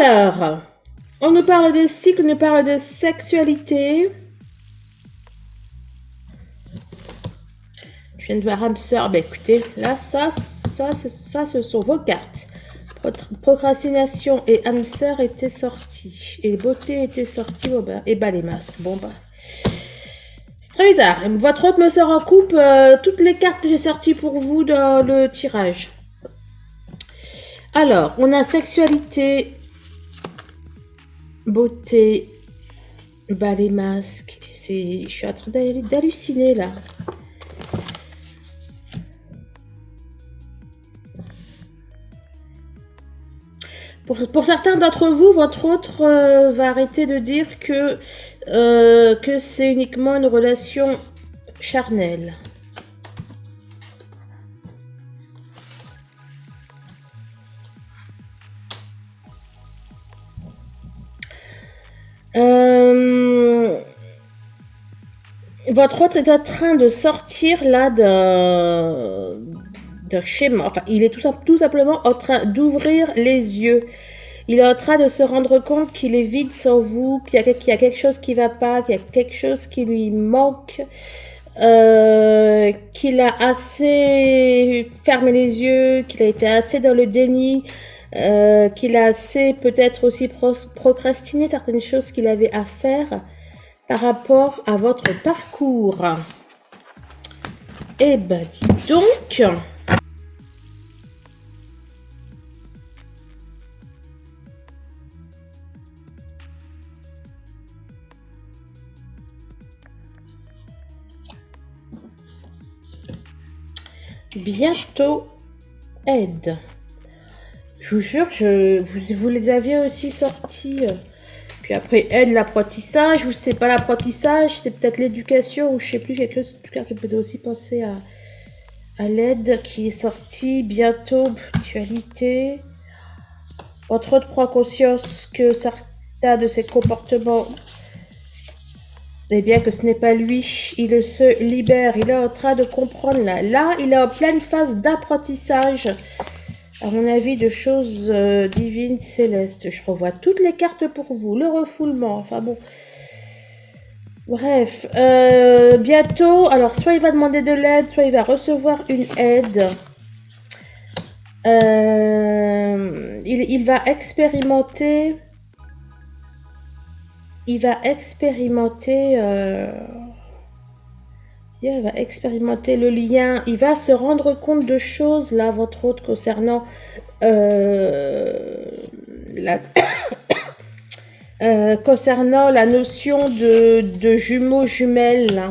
Alors, on nous parle de cycle, on nous parle de sexualité. Je viens de voir Hamster. Ben écoutez, là, ça, ce sont vos cartes. Procrastination et Hamster étaient sortis. Et beauté était sortie. Bon, ben, et bah les masques. Bon, bah. C'est très bizarre. Votre hôte me sort en coupe toutes les cartes que j'ai sorties pour vous dans le tirage. Alors, on a sexualité, beauté, bah les masques. Je suis en train d'halluciner là. Pour certains d'entre vous, votre autre va arrêter de dire que c'est uniquement une relation charnelle. Votre autre est en train de sortir là d'un schéma. Enfin, il est tout simplement en train d'ouvrir les yeux. Il est en train de se rendre compte qu'il est vide sans vous, qu'il y a quelque chose qui va pas, qu'il y a quelque chose qui lui manque, qu'il a assez fermé les yeux, qu'il a été assez dans le déni, qu'il a assez peut-être aussi procrastiné certaines choses qu'il avait à faire par rapport à votre parcours. Eh ben, dis donc. Bientôt aide. Je vous jure, vous les aviez aussi sortis. Puis après, aide, l'apprentissage, ou c'est pas l'apprentissage, c'est peut-être l'éducation, ou je sais plus, quelque chose, en tout cas, qui peut aussi penser à l'aide qui est sortie bientôt, mutualité. Entre autres, prend conscience que certains de ses comportements, eh bien que ce n'est pas lui, il se libère, il est en train de comprendre là. Là, il est en pleine phase d'apprentissage, à mon avis, de choses divines, célestes. Je revois toutes les cartes pour vous, le refoulement, enfin bon. Bref, bientôt, alors soit il va demander de l'aide, soit il va recevoir une aide. Il va expérimenter... Il va expérimenter le lien. Il va se rendre compte de choses, là, votre autre, concernant concernant la notion de jumeaux jumelles.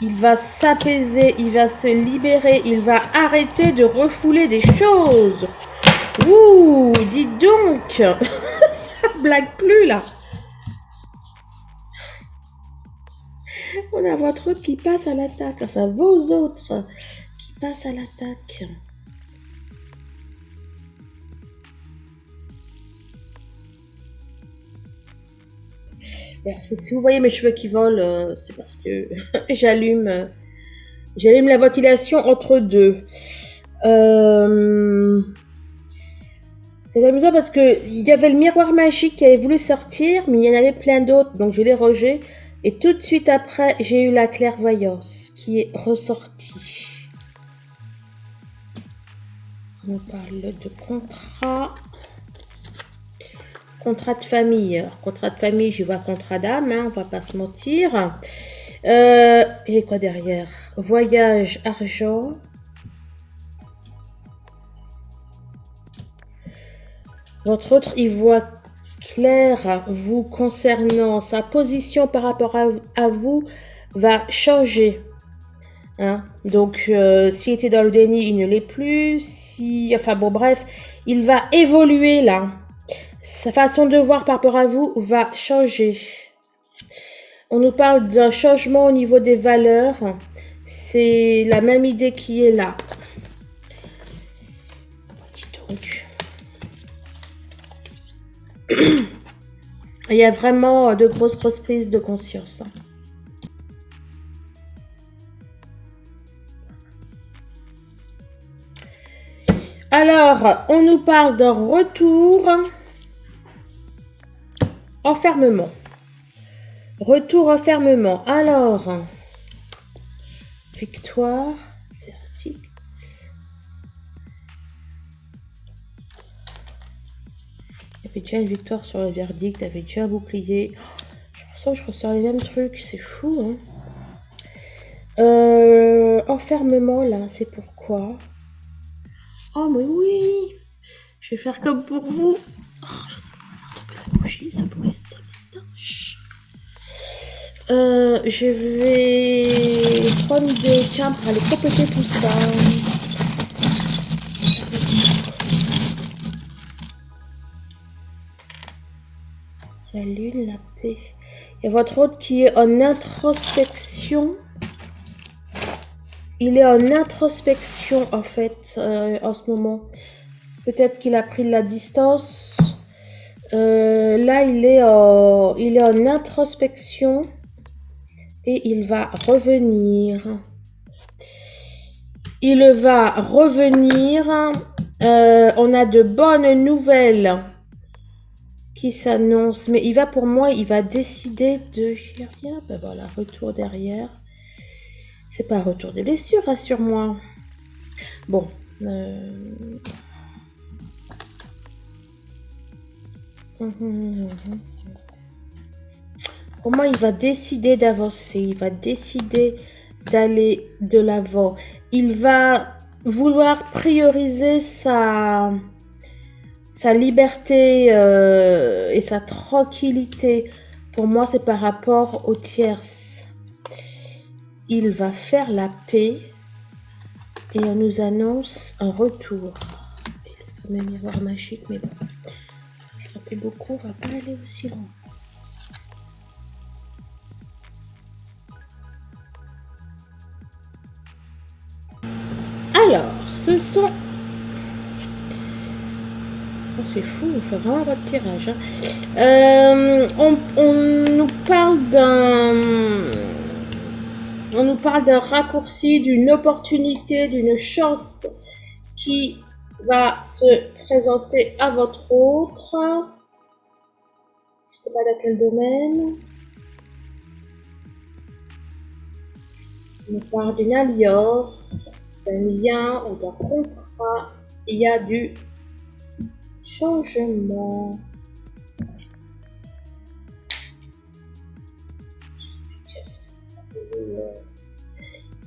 Il va s'apaiser, il va se libérer, il va arrêter de refouler des choses. Ouh, dis donc. Ça blague plus là. On a votre autre qui passe à l'attaque. Enfin, vos autres qui passent à l'attaque. Parce que si vous voyez mes cheveux qui volent, c'est parce que j'allume la ventilation entre deux. C'est amusant parce que il y avait le miroir magique qui avait voulu sortir, mais il y en avait plein d'autres, donc je l'ai rangé. Et tout de suite après, j'ai eu la clairvoyance qui est ressortie. On parle de contrat. Contrat de famille. Alors, contrat de famille, je vois contrat d'âme, hein, on va pas se mentir. Et quoi derrière? Voyage, argent. Votre autre, il voit clair vous concernant. Sa position par rapport à vous va changer. Hein? Donc, s'il était dans le déni, il ne l'est plus. Enfin bon, bref, il va évoluer là. Sa façon de voir par rapport à vous va changer. On nous parle d'un changement au niveau des valeurs. C'est la même idée qui est là. Donc, il y a vraiment de grosses prises de conscience. Alors, on nous parle d'un retour. Enfermement. Retour enfermement. Alors, victoire, verdict. Il y avait déjà une victoire sur le verdict, il y avait déjà un bouclier. J'ai l'impression que je ressors les mêmes trucs, c'est fou, hein. Enfermement, là, c'est pourquoi? Oh, mais oui! Je vais faire comme pour vous. Oh, je bougie, ça pourrait être ça m'étanche. Je vais prendre des tiens pour aller compléter tout ça. La lune, la paix. Il y a votre hôte qui est en introspection. Il est en introspection en fait en ce moment. Peut-être qu'il a pris de la distance. Là, il est en introspection et il va revenir. Il va revenir. On a de bonnes nouvelles qui s'annoncent. Mais il va, pour moi, il va décider de... Il y a rien. Ben voilà, retour derrière. C'est pas un retour des blessures, rassure-moi. Bon. Pour moi, il va décider d'avancer. Il va décider d'aller de l'avant. Il va vouloir prioriser sa liberté et sa tranquillité. Pour moi, c'est par rapport aux tierces. Il va faire la paix et on nous annonce un retour. Et le fameux miroir magique, mais bon, je rappelle beaucoup, on va pas aller aussi loin. Alors, ce sont... Oh, c'est fou, il faut vraiment votre tirage. Hein. On nous parle d'un... On nous parle d'un raccourci, d'une opportunité, d'une chance qui va se présenter à votre autre. Je ne sais pas dans quel domaine. On nous parle d'une alliance, d'un lien ou d'un contrat. Il y a du changement.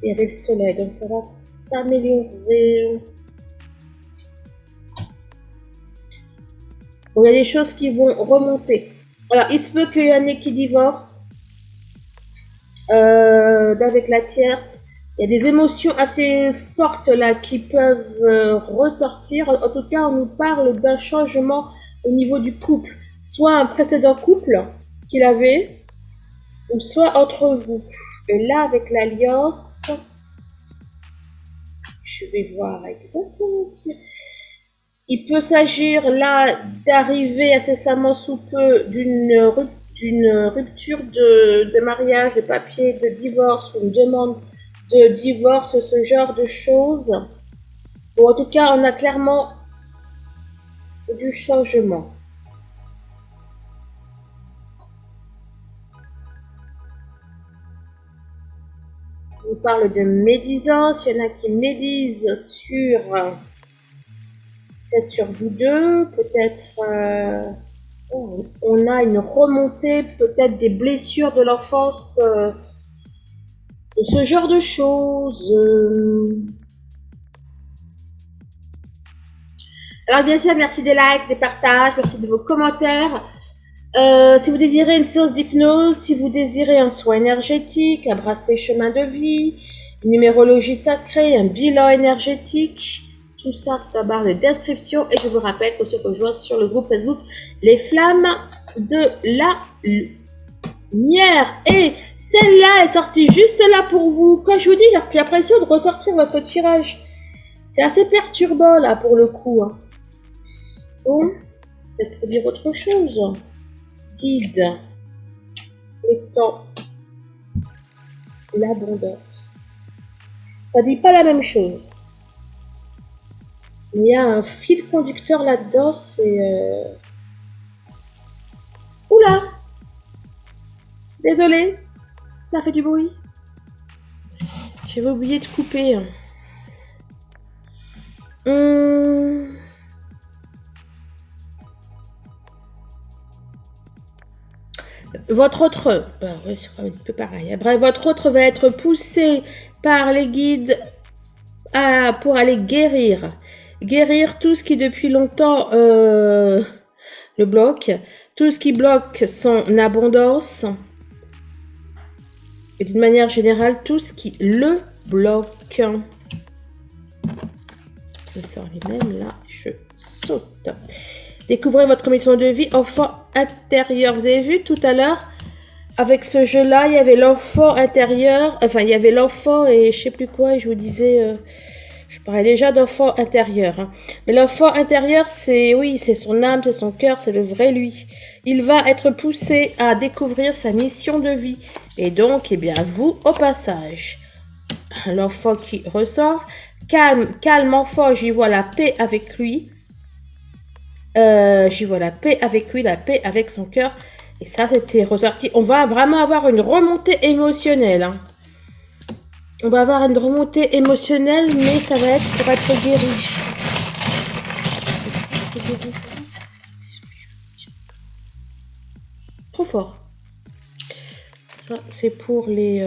Il y avait le soleil, donc ça va s'améliorer. Bon, il y a des choses qui vont remonter. Alors, il se peut qu'il y en ait qui divorcent avec la tierce. Il y a des émotions assez fortes là qui peuvent ressortir. En tout cas, on nous parle d'un changement au niveau du couple. Soit un précédent couple qu'il avait, ou soit entre vous. Et là, avec l'alliance, je vais voir exactement. Il peut s'agir là d'arriver incessamment sous peu d'une rupture de mariage, de papier, de divorce, ou une demande de divorce, ce genre de choses. Bon, en tout cas, on a clairement du changement. On parle de médisance, il y en a qui médisent sur peut-être sur vous deux, peut-être on a une remontée, peut-être des blessures de l'enfance, de ce genre de choses. Alors bien sûr, merci des likes, des partages, merci de vos commentaires. Si vous désirez une séance d'hypnose, si vous désirez un soin énergétique, un bracelet chemin de vie, une numérologie sacrée, un bilan énergétique, tout ça c'est en barre de description. Et je vous rappelle qu'on se rejoint sur le groupe Facebook Les Flammes de la Lumière. Et celle-là est sortie juste là pour vous. Quand je vous dis, j'ai l'impression de ressortir votre tirage. C'est assez perturbant là pour le coup. Hein. Bon, peut-être dire autre chose. Guide, le temps, l'abondance. Ça dit pas la même chose. Il y a un fil conducteur là-dedans, c'est... Oula! Désolée, ça fait du bruit. J'avais oublié de couper. Hum, Votre autre... Bah ouais, c'est quand même un peu pareil. Bref, votre autre va être poussé par les guides pour aller guérir. Guérir tout ce qui depuis longtemps le bloque. Tout ce qui bloque son abondance. Et d'une manière générale, tout ce qui le bloque. Je sors les mêmes, là, je saute. Découvrez votre mission de vie, enfant intérieur. Vous avez vu tout à l'heure, avec ce jeu-là, il y avait l'enfant intérieur. Enfin, il y avait l'enfant et je sais plus quoi. Et je vous disais, je parlais déjà d'enfant intérieur. Hein. Mais l'enfant intérieur, c'est, oui, c'est son âme, c'est son cœur, c'est le vrai lui. Il va être poussé à découvrir sa mission de vie. Et donc, eh bien, vous, au passage, l'enfant qui ressort, calme enfant, j'y vois la paix avec lui. J'y vois la paix avec lui, la paix avec son cœur. Et ça, c'était ressorti. On va vraiment avoir une remontée émotionnelle. Hein. On va avoir une remontée émotionnelle, mais ça va être pour être guéri. Trop fort. Ça, c'est pour les...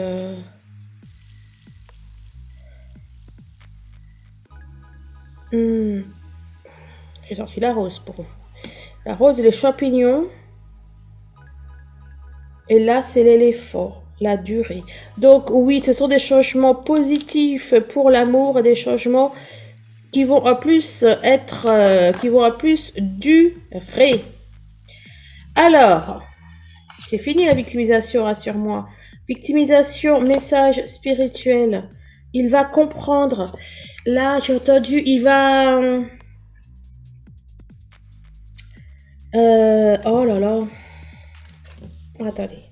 J'ai sorti la rose pour vous. La rose et les champignons. Et là, c'est l'éléphant, la durée. Donc oui, ce sont des changements positifs pour l'amour, des changements qui vont en plus être, qui vont en plus durer. Alors, c'est fini la victimisation, rassure-moi. Victimisation, message spirituel. Il va comprendre. Là, j'ai entendu, il va... oh là là. Attendez.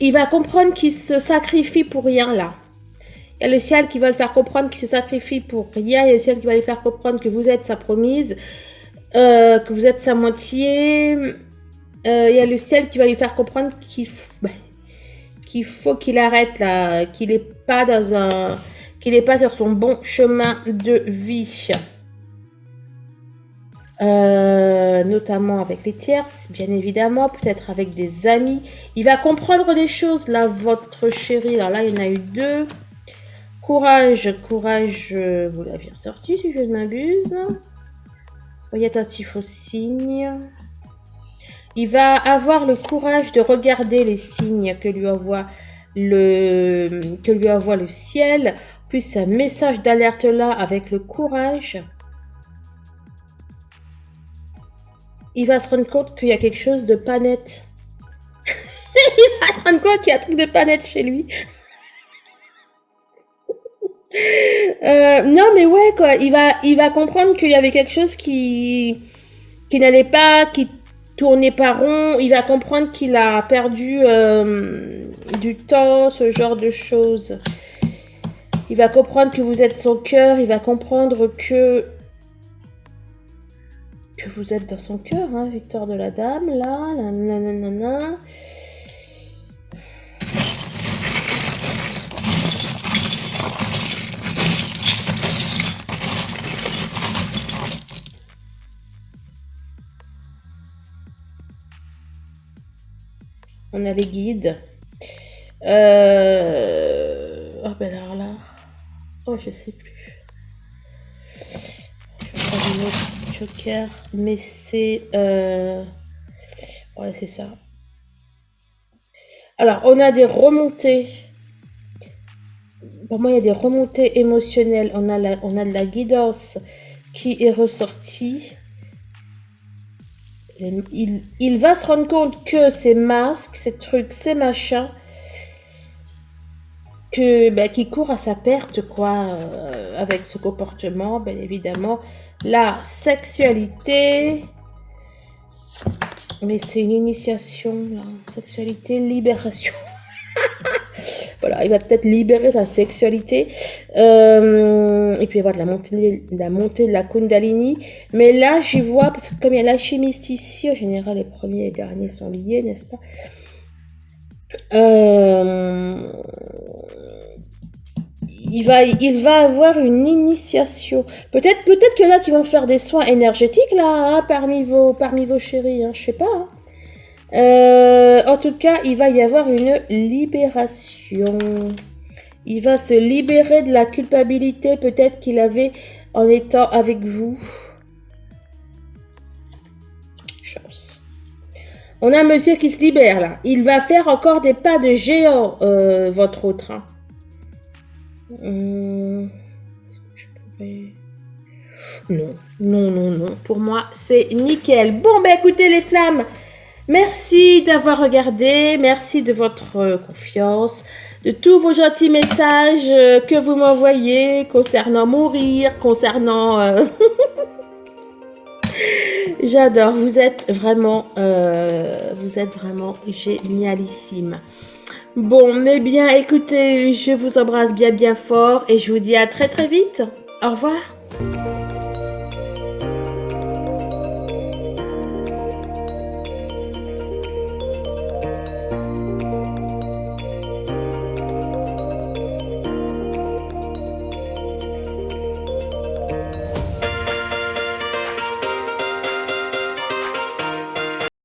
Il va comprendre qu'il se sacrifie pour rien là. Il y a le ciel qui va le faire comprendre qu'il se sacrifie pour rien. Il y a le ciel qui va lui faire comprendre que vous êtes sa promise, que vous êtes sa moitié. Il y a le ciel qui va lui faire comprendre qu'il faut qu'il arrête là, qu'il n'est pas qu'il n'est pas sur son bon chemin de vie. Notamment avec les tierces, bien évidemment, peut-être avec des amis. Il va comprendre des choses, là, votre chéri. Alors là, il y en a eu deux. Courage, courage, vous l'avez ressorti si je ne m'abuse. Soyez attentif aux signes. Il va avoir le courage de regarder les signes que lui envoie le ciel, plus un message d'alerte là avec le courage. Il va se rendre compte qu'il y a quelque chose de pas net. Il va se rendre compte qu'il y a un truc de pas net chez lui. Non mais ouais quoi, il va comprendre qu'il y avait quelque chose qui n'allait pas, qui tournait pas rond. Il va comprendre qu'il a perdu du temps, ce genre de choses. Il va comprendre que vous êtes son cœur. Il va comprendre que vous êtes dans son cœur, hein, Victoire de la Dame, là, nanana. On a les guides. Oh ben alors là. Oh, je sais plus. Je vais prendre une autre joker. Mais c'est... Ouais, c'est ça. Alors, on a des remontées. Pour moi, il y a des remontées émotionnelles. On a de la guidance qui est ressortie. Il va se rendre compte que ces masques, ces trucs, ces machins, qui court à sa perte, quoi, avec ce comportement, bien évidemment. La sexualité, mais c'est une initiation, là. Sexualité, libération. Voilà, il va peut-être libérer sa sexualité. Et puis avoir de la montée de la Kundalini. Mais là, j'y vois, parce que comme il y a l'alchimiste ici, en général, les premiers et derniers sont liés, n'est-ce pas? Il va avoir une initiation. Peut-être que là, qu'ils vont faire des soins énergétiques, là, hein, parmi vos chéris, hein, je sais pas. Hein. En tout cas, il va y avoir une libération. Il va se libérer de la culpabilité peut-être qu'il avait en étant avec vous. Chance. On a un monsieur qui se libère là. Il va faire encore des pas de géant, votre autre. Hein. Je pourrais... Non, non, non, non. Pour moi, c'est nickel. Bon, ben écoutez les flammes. Merci d'avoir regardé, merci de votre confiance, de tous vos gentils messages que vous m'envoyez concernant mourir, concernant... J'adore, vous êtes vraiment génialissime. Bon, eh bien, écoutez, je vous embrasse bien bien fort et je vous dis à très très vite. Au revoir.